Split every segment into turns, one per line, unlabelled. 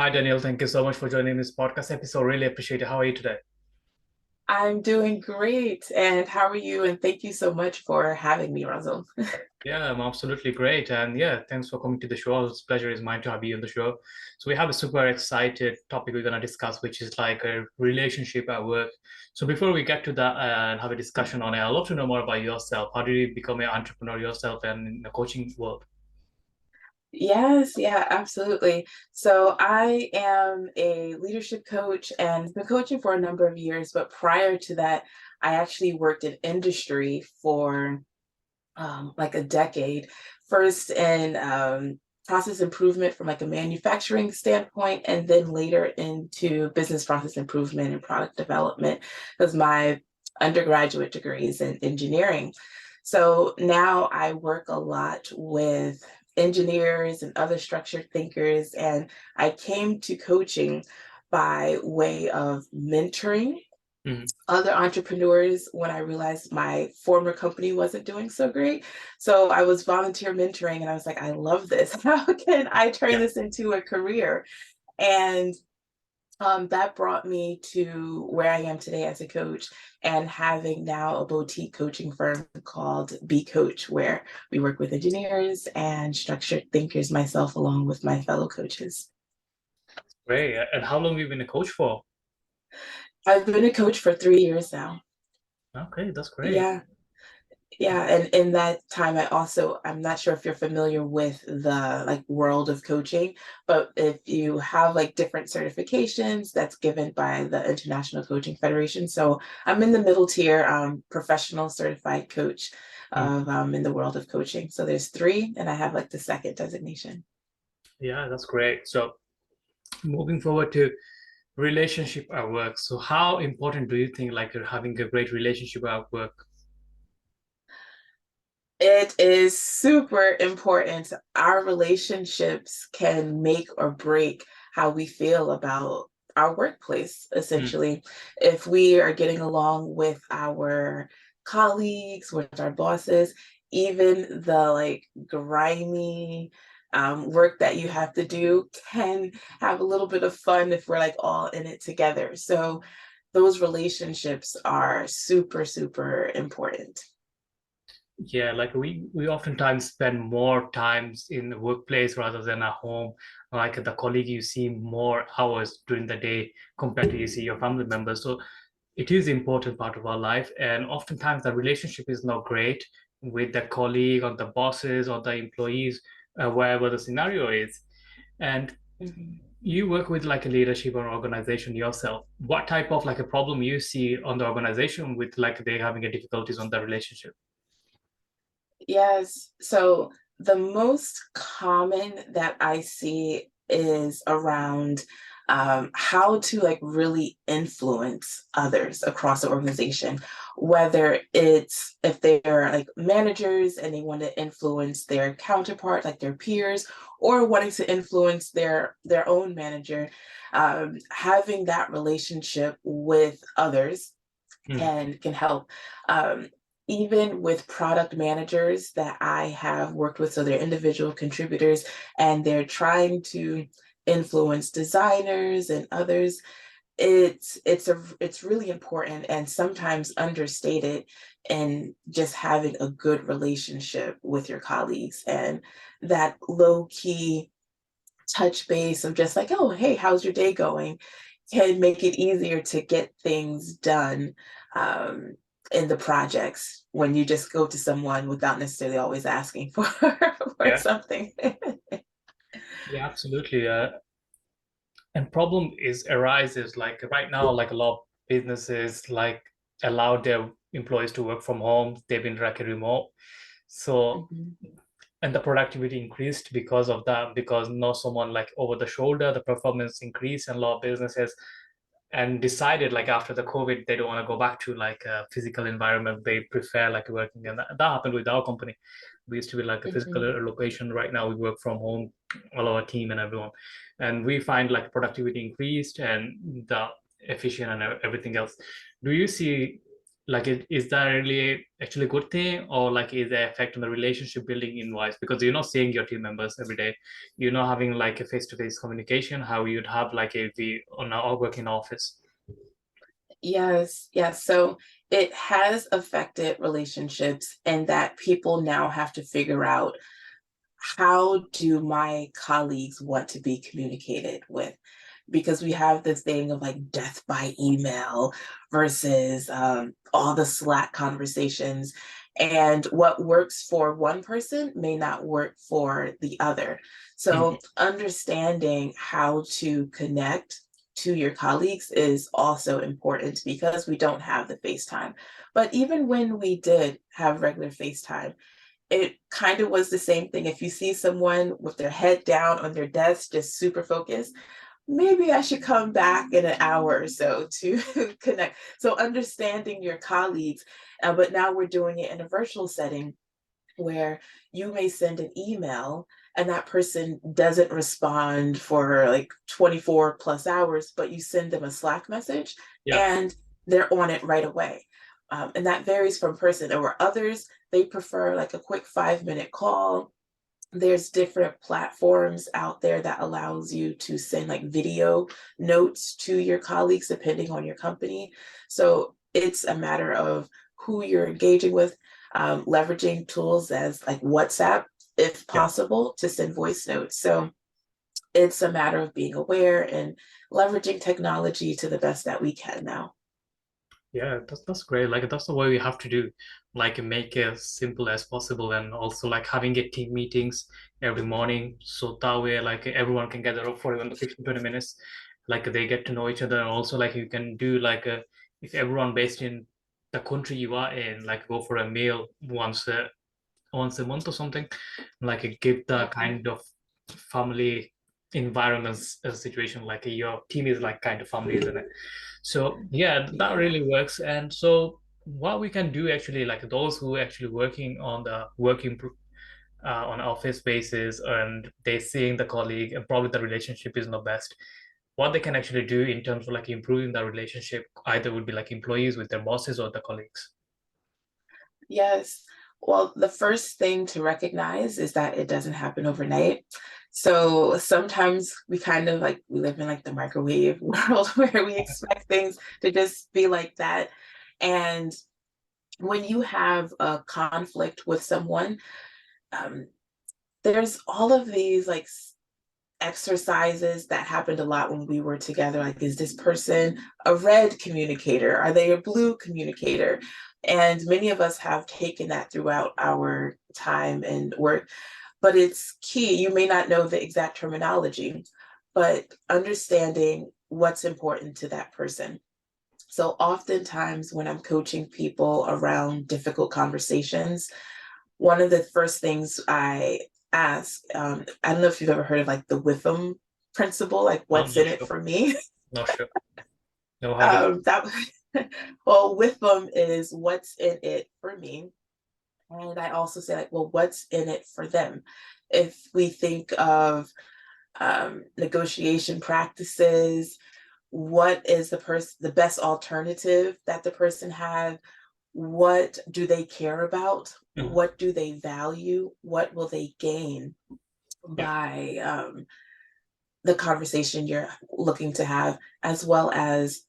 Hi, Danielle. Thank you so much for joining this podcast episode. Really appreciate it. How are you today?
I'm doing great. And how are you? And thank you so much for having me, Russell.
Yeah, I'm absolutely great. And yeah, thanks for coming to the show. It's pleasure is mine to have you on the show. So we have a super excited topic we're going to discuss, which is like a relationship at work. So before we get to that and have a discussion on it, I'd love to know more about yourself. How did you become an entrepreneur yourself and in the coaching world?
Yes, yeah, absolutely. So I am a leadership coach and been coaching for a number of years, but prior to that, I actually worked in industry for like a decade. First in process improvement from like a manufacturing standpoint, and then later into business process improvement and product development, because my undergraduate degree is in engineering. So now I work a lot with engineers and other structured thinkers, and I came to coaching by way of mentoring
Mhm.
other entrepreneurs when I realized my former company wasn't doing so great. So I was volunteer mentoring and I was like, I love this. How can I turn
Yeah,
this into a career? And that brought me to where I am today as a coach and having now a boutique coaching firm called Be Coach, where we work with engineers and structured thinkers, myself, along with my fellow coaches.
great. And how long have you been a coach for?
I've been a coach for 3 years now.
Okay, that's great.
Yeah. Yeah, and in that time, I'm not sure if you're familiar with the like world of coaching, but if you have like different certifications that's given by the International Coaching Federation. So I'm in the middle tier, professional certified coach
Mm.
of in the world of coaching. So there's three, and I have like the second designation.
Yeah, that's great. So moving forward to relationship at work. So how important do you think like you're having a great relationship at work?
It is super important. Our relationships can make or break how we feel about our workplace,
Mm.
essentially. If we are getting along with our colleagues, with our bosses, even the like grimy work that you have to do can have a little bit of fun if we're like all in it together. So those relationships are super, super important.
Yeah, like we oftentimes spend more times in the workplace rather than at home. Like the colleague you see more hours during the day compared to you see your family members. So it is important part of our life, and oftentimes the relationship is not great with the colleague or the bosses or the employees, wherever the scenario is. And
Mhm.
you work with like a leadership or organization yourself. What type of like a problem you see on the organization with like they having a difficulties on the relationship?
Yes. So the most common that I see is around how to like really influence others across the organization, whether it's if they're like managers and they want to influence their counterpart, like their peers, or wanting to influence their own manager. Having that relationship with others
Mm.
can help. Um, Even with product managers that I have worked with, so they're individual contributors and they're trying to influence designers and others. It's really important and sometimes understated in just having a good relationship with your colleagues and that low key touch base of just like, oh, hey, how's your day going? Can make it easier to get things done um, in the projects when you just go to someone without necessarily always asking for for
Yeah.
something.
Yeah, absolutely. And problem is arises like right now, like a lot of businesses like allow their employees to work from home. They've been like a remote. So
Mhm,
and the productivity increased because of that, because no someone like over the shoulder, the performance increased, and a lot of businesses and decided like after the COVID they don't want to go back to like a physical environment. They prefer like working, and that happened with our company. We used to be like a physical
mhm.
location. Right now we work from home, all our team and everyone, and we find like productivity increased and the efficient and everything else. Do you see Like, is that really actually a good thing, or like is there effect on the relationship building in wise? Because you're not seeing your team members every day, you're not having like a face-to-face communication how you'd have like if we on our working office.
Yes, yes. So it has affected relationships, and that people now have to figure out, how do my colleagues want to be communicated with? Because we have this thing of like death by email versus all the Slack conversations. And what works for one person may not work for the other.
Mhm.
So, understanding how to connect to your colleagues is also important, because we don't have the FaceTime. But even when we did have regular FaceTime, it kind of was the same thing. If you see someone with their head down on their desk, just super focused, maybe I should come back in an hour or so to connect. So understanding your colleagues, but now we're doing it in a virtual setting where you may send an email and that person doesn't respond for like 24 plus hours, but you send them a Slack message
Yeah,
and they're on it right away. And that varies from person. There were others, they prefer like a quick 5-minute call. There's different platforms out there that allows you to send like video notes to your colleagues depending on your company. So it's a matter of who you're engaging with, leveraging tools as like WhatsApp, if
yeah.
possible, to send voice notes. So it's a matter of being aware and leveraging technology to the best that we can now.
Yeah, that's great. Like that's the way we have to do. Like make it as simple as possible, and also like having a team meetings every morning, so that way like everyone can gather up for even the 15, 20 minutes. Like they get to know each other, and also like you can do like a, if everyone based in the country you are in, like go for a meal once a month or something, like give the
Mhm.
kind of family environments a situation, like your team is like kind of family, isn't it? So yeah, that
Yeah.
really works. And so what we can do actually, like those who actually working on the working on office basis, and they seeing the colleague and probably the relationship is not best, what they can actually do in terms of like improving the relationship either would be like employees with their bosses or the colleagues.
Yes. Well, the first thing to recognize is that it doesn't happen overnight. So sometimes we kind of like we live in like the microwave world where we expect things to just be like that. And when you have a conflict with someone, um, there's all of these like exercises that happened a lot when we were together. Like, is this person a red communicator? Are they a blue communicator? And many of us have taken that throughout our time and work, but it's key. You may not know the exact terminology, but understanding what's important to that person. So, oftentimes, when I'm coaching people around difficult conversations, one of the first things I ask, I don't know if you've ever heard of like the Witham principle, like
I'm
what's
not
in it
sure.
for me?
Not sure. Never heard of it.
That well, Witham is what's in it for me. And I also say like, well, what's in it for them? If we think of negotiation practices, what is the best alternative that the person had? What do they care about?
Mhm.
What do they value? What will they gain
Yeah,
by the conversation you're looking to have, as well as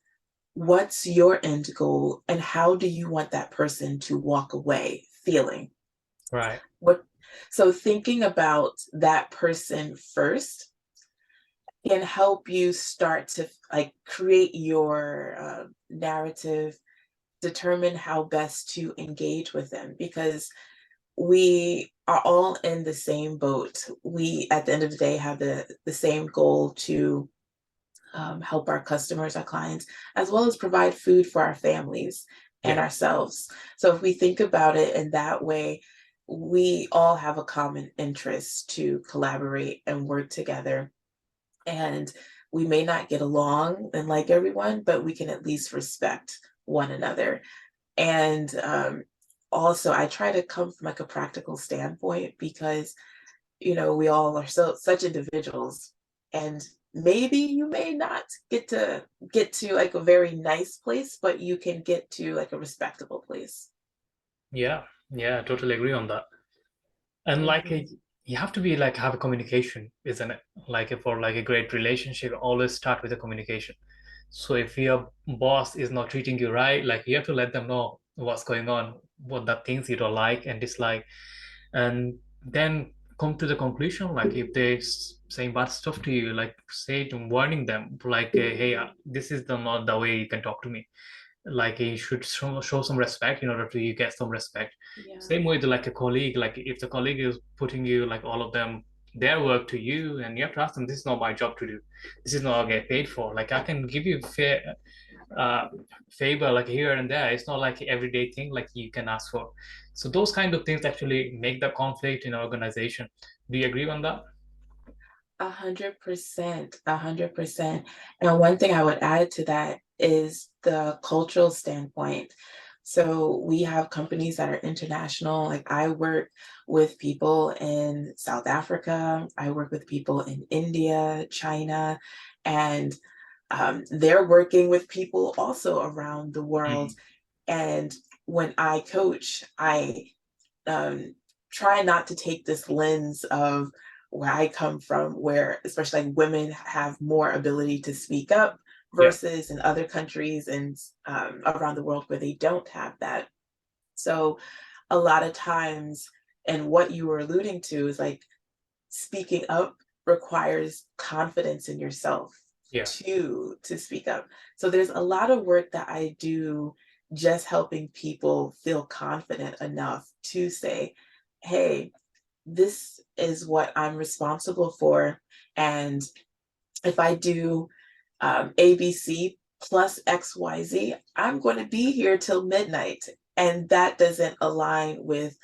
what's your end goal and how do you want that person to walk away feeling?
right.
What so thinking about that person first can help you start to like create your narrative, determine how best to engage with them, because we are all in the same boat. We, at the end of the day, have the same goal to help our customers, our clients, as well as provide food for our families and
Yeah,
ourselves. So if we think about it in that way, we all have a common interest to collaborate and work together. And we may not get along and like everyone, but we can at least respect one another. And also, I try to come from like a practical standpoint because we all are such individuals, and maybe you may not get to like a very nice place, but you can get to like a respectable place.
Yeah, yeah, I totally agree on that. And like
Hmm.
you have to be like have a communication, isn't it? Like for like a great relationship, always start with a communication. So if your boss is not treating you right, like you have to let them know what's going on, what the things you don't like and dislike, and then come to the conclusion. Like if they saying bad stuff to you, like say to warning them, like hey, this is not the way you can talk to me. Like you should show some respect in order to you get some respect.
Yeah.
Same with like a colleague, like if the colleague is putting you like all of them their work to you, and you have to ask them, this is not my job to do, this is not what I get paid for. Like I can give you fair uh favor like here and there, it's not like everyday thing like you can ask for. So those kind of things actually make the conflict in an organization. Do you agree on that?
100%, 100%. And one thing I would add to that is the cultural standpoint. So we have companies that are international. Like I work with people in South Africa, I work with people in India, China, and they're working with people also around the world.
Mhm.
And when I coach, I um, try not to take this lens of where I come from, where especially like women have more ability to speak up
Yeah,
versus in other countries and around the world where they don't have that. So a lot of times, and what you were alluding to is like speaking up requires confidence in yourself
yeah,
to speak up. So there's a lot of work that I do just helping people feel confident enough to say, hey, this is what I'm responsible for. And if I do ABC plus XYZ, I'm going to be here till midnight. And that doesn't align with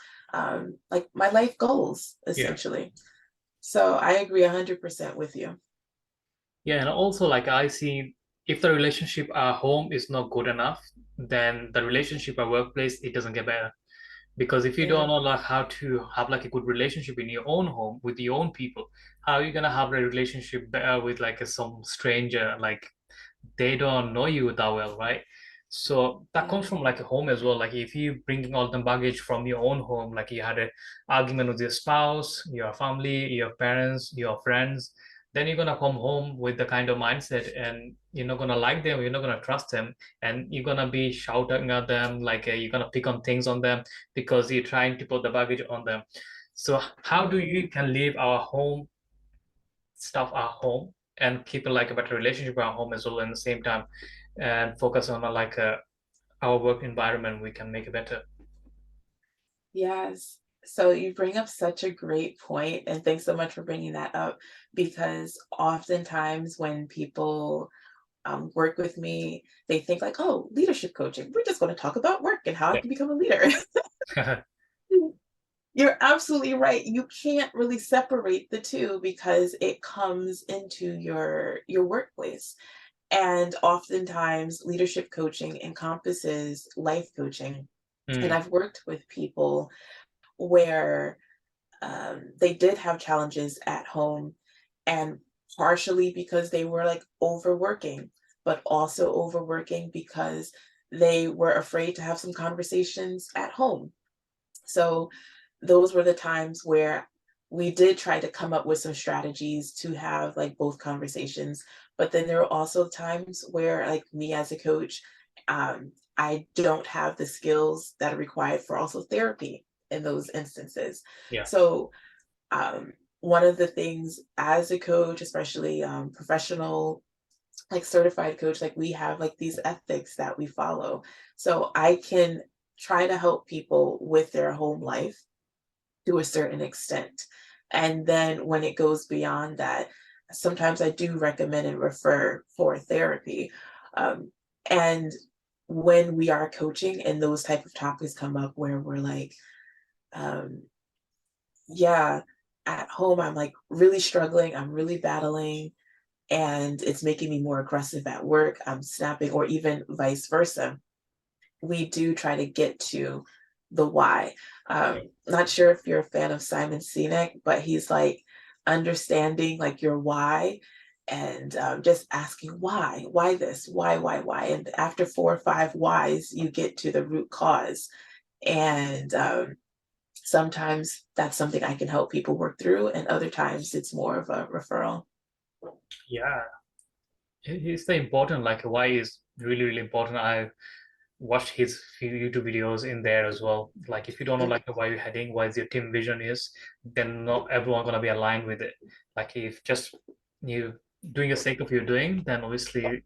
like my life goals,
yeah.
essentially. So I agree 100% with you.
Yeah, and also like I see if the relationship at home is not good enough, then the relationship at workplace it doesn't get better. Because if you don't
Yeah.
know like how to have like a good relationship in your own home with your own people, how are you gonna have a relationship better with like some stranger? Like they don't know you that well, right? So that comes
Yeah.
from like a home as well. Like if you bringing all the baggage from your own home, like you had a argument with your spouse, your family, your parents, your friends, then you're gonna come home with the kind of mindset, and you're not gonna like them, you're not gonna trust them, and you're gonna be shouting at them, like you're gonna pick on things on them because you're trying to put the baggage on them. So how do
Mhm.
you can leave our home stuff at home and keep like a better relationship at home as well, at the same time, and focus on like our work environment we can make it better.
Yes. So you bring up such a great point, and thanks so much for bringing that up because oftentimes when people work with me, they think like, "Oh, leadership coaching. We're just going to talk about work and how I
Yeah.
can become a leader." You're absolutely right. You can't really separate the two because it comes into your workplace. And oftentimes leadership coaching encompasses life coaching. And
Mm,
I've worked with people where they did have challenges at home, and partially because they were like overworking, but also overworking because they were afraid to have some conversations at home. So those were the times where we did try to come up with some strategies to have like both conversations. But then there are also times where, like me as a coach, I don't have the skills that are required for also therapy in those instances.
yeah,
So, one of the things as a coach, especially professional, like certified coach, like we have like these ethics that we follow. So I can try to help people with their home life to a certain extent. And then when it goes beyond that, sometimes I do recommend and refer for therapy. Um, and when we are coaching and those type of topics come up where we're like, um, yeah, at home, I'm like really struggling, I'm really battling, and it's making me more aggressive at work, I'm snapping, or even vice versa. We do try to get to the why.
yeah,
Not sure if you're a fan of Simon Sinek, but he's like understanding like your why and just asking why this, why, and after 4 or 5 whys, you get to the root cause. And sometimes that's something I can help people work through, and other times it's more of a referral.
Yeah, it's the important, like why is really, really important. I watched his few YouTube videos in there as well. Like if you don't know
Mhm.
like why you're heading, what your team vision is, then not everyone gonna be aligned with it. Like if just you doing the sake of you doing, then obviously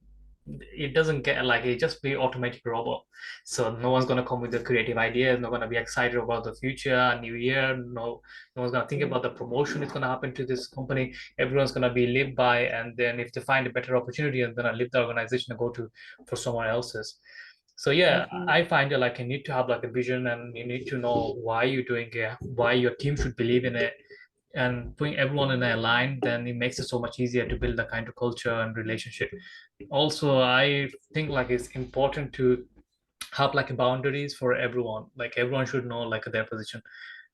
it doesn't get like it just be automatic robot. So no one's gonna come with the creative ideas, not gonna be excited about the future, new year. No one's gonna think about the promotion that's gonna happen to this company. Everyone's gonna be live by, and then if they find a better opportunity, and then I leave the organization and go to for someone else's. So yeah,
Mhm.
I find it like you need to have like a vision, and you need to know why you're doing it, why your team should believe in it, and putting everyone in a line, then it makes it so much easier to build the kind of culture and relationship. Also, I think like it's important to have like boundaries for everyone. Like everyone should know like their position.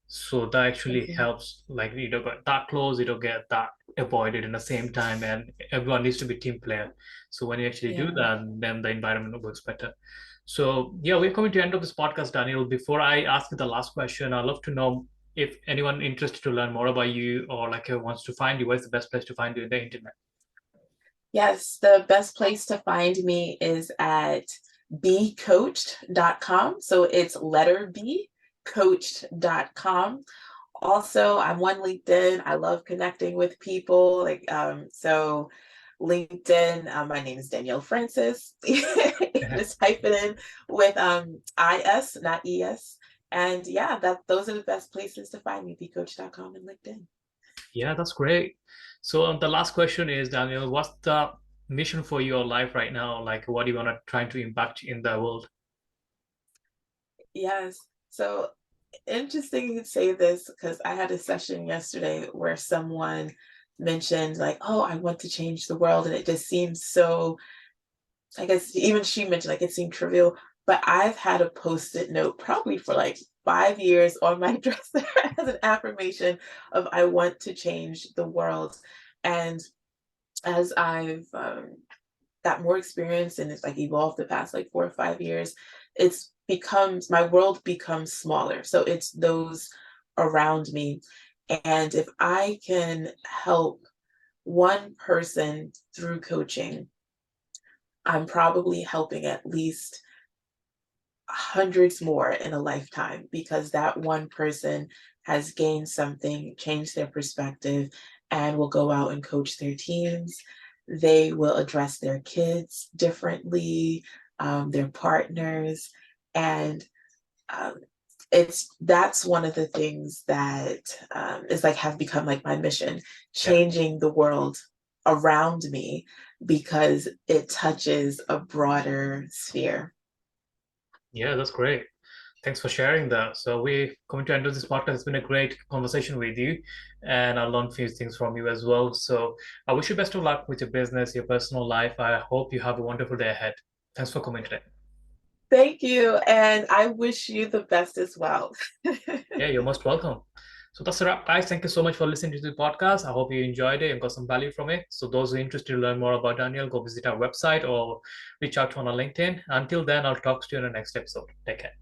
So that actually
Mhm.
helps. Like you don't get that close, you don't get that avoided in the same time, and everyone needs to be team player. So when you actually do
Yeah.
that, then the environment works better. So yeah, we're coming to the end of this podcast, Daniel. Before I ask you the last question, I'd love to know if anyone interested to learn more about you or like wants to find you. Where's the best place to find you in the internet?
Yes, the best place to find me is at becoached.com. So it's letter B, coached.com. Also, I'm on LinkedIn. I love connecting with people. So LinkedIn, my name is Danielle Francis. Just type it in with IS, not ES. And yeah, those are the best places to find me, becoach.com and LinkedIn.
Yeah, that's great. So the last question is, Daniel, what's the mission for your life right now? Like, what do you want to try to impact in the world?
Yes. So interesting you say this because I had a session yesterday where someone mentioned, like, oh, I want to change the world. And it just seems so, I guess even she mentioned, like, it seemed trivial. But I've had a post-it note probably for like 5 years on my dresser as an affirmation of I want to change the world. And as I've got more experience and it's like evolved the past like 4 or 5 years, it's becomes my world becomes smaller. So it's those around me. And if I can help one person through coaching, I'm probably helping at least hundreds more in a lifetime because that one person has gained something, changed their perspective, and will go out and coach their teams. They will address their kids differently, their partners, and um, it's that's one of the things that is like have become like my mission,
Yeah,
changing the world around me because it touches a broader sphere.
yeah, that's great. Thanks for sharing that. So we're coming to end of this podcast. It's been a great conversation with you, and I learned a few things from you as well. So I wish you best of luck with your business, your personal life. I hope you have a wonderful day ahead. Thanks for coming today.
Thank you, and I wish you the best as well.
Yeah, you're most welcome. So that's a wrap, guys. Thank you so much for listening to the podcast. I hope you enjoyed it and got some value from it. So those who are interested to learn more about Daniel, go visit our website or reach out to on our LinkedIn. Until then, I'll talk to you in the next episode. Take care.